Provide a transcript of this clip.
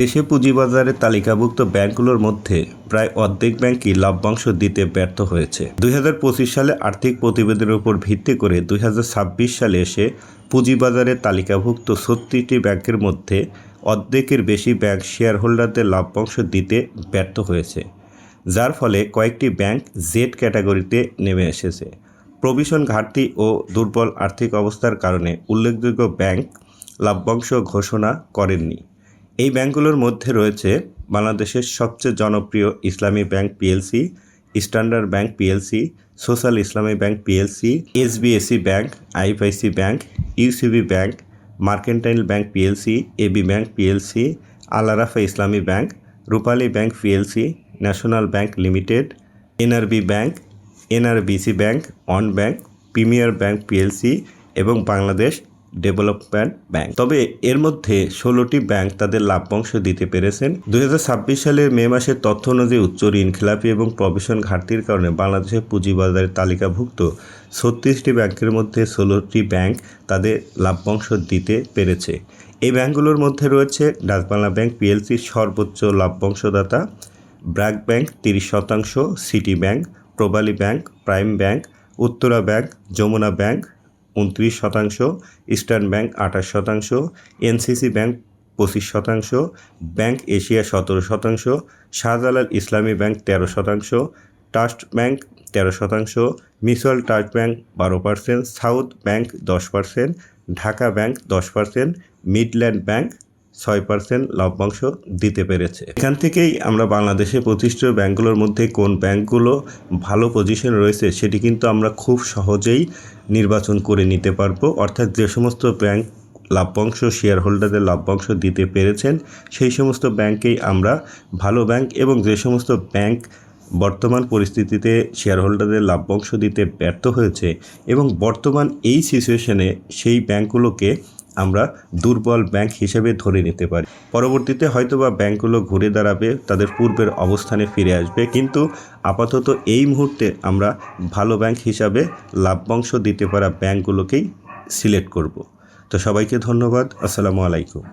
দেশে পুঁজিবাজারে তালিকাভুক্ত ব্যাংকগুলোর মধ্যে প্রায় অর্ধেক ব্যাংকই লভ্যাংশ দিতে ব্যর্থ হয়েছে। 2025 সালে আর্থিক প্রতিবেদনের উপর ভিত্তি করে 2026 সালে এসে পুঁজিবাজারে তালিকাভুক্ত 36টি ব্যাংকের মধ্যে অর্ধেকের বেশি ব্যাংক শেয়ার হোল্ডারদের লভ্যাংশ দিতে ব্যর্থ হয়েছে, যার ফলে কয়েকটি ব্যাংক জেড ক্যাটাগরিতে নেমে এসেছে। প্রভিশন ঘাটতি ও দুর্বল আর্থিক অবস্থার কারণে উল্লেখযোগ্য ব্যাংক লভ্যাংশ ঘোষণা করেননি। এই ব্যাংকগুলোর মধ্যে রয়েছে বাংলাদেশের সবচেয়ে জনপ্রিয় Islami bank PLC, standard bank PLC, social Islami bank PLC, SBAC bank, IFIC bank, UCB bank, mercantile bank PLC, AB bank PLC, Al Arafah Islami bank, Rupali bank PLC, national bank limited, NRB bank, NRBC bank, one bank, premier bank PLC এবং Bangladesh development bank. তবে এর মধ্যে 16টি bank তাদের লভ্যাংশ দিতে পেরেছেন। 2026 সালের মে মাসের তথ্য অনুযায়ী উচ্চ ঋণ খেলাপি এবং প্রভিশন ঘাটতির কারণে বাংলাদেশের পুঁজিবাজারে তালিকাভুক্ত 36টি ব্যাংকের মধ্যে 16টি ব্যাংক তাদের লভ্যাংশ দিতে পেরেছে। এই ব্যাংকগুলোর মধ্যে রয়েছে ডাচ বাংলা ব্যাংক পিএলসির সর্বোচ্চ লভ্যাংশদাতা, BRAC bank 30%, city bank, Pubali bank, prime bank, Uttara bank, Jamuna bank 29%, eastern bank 28%, NCC bank 25%, bank Asia 17%, Shahjalal Islami bank 13%, trust bank 13%, mutual trust bank 12%, south bank 10%, Dhaka bank 10%, midland bank 6% লভ্যাংশ দিতে পেরেছে। এখান থেকেই আমরা বাংলাদেশে প্রতিষ্ঠিত ব্যাংকগুলোর মধ্যে কোন ব্যাংকগুলো ভালো পজিশন রয়েছে সেটি কিন্তু আমরা খুব সহজেই নির্বাচন করে নিতে পারবো। অর্থাৎ যে সমস্ত ব্যাংক লভ্যাংশ শেয়ার হোল্ডারদের লভ্যাংশ দিতে পেরেছেন সেই সমস্ত ব্যাংকেই আমরা ভালো ব্যাংক, এবং যে সমস্ত ব্যাংক বর্তমান পরিস্থিতিতে শেয়ার হোল্ডারদের লভ্যাংশ দিতে ব্যর্থ হয়েছে এবং বর্তমান এই সিচুয়েশনে সেই ব্যাংকগুলোকে আমরা দুর্বল ব্যাংক হিসেবে ধরে নিতে পারি। পরবর্তীতে হয়তোবা ব্যাংকগুলো ঘুরে দাঁড়াবে, তাদের পূর্বের অবস্থানে ফিরে আসবে, কিন্তু আপাতত এই মুহূর্তে আমরা ভালো ব্যাংক হিসাবে লভ্যাংশ দিতে পারা ব্যাংকগুলোকেই সিলেক্ট করব। তো সবাইকে ধন্যবাদ। আসসালামু আলাইকুম।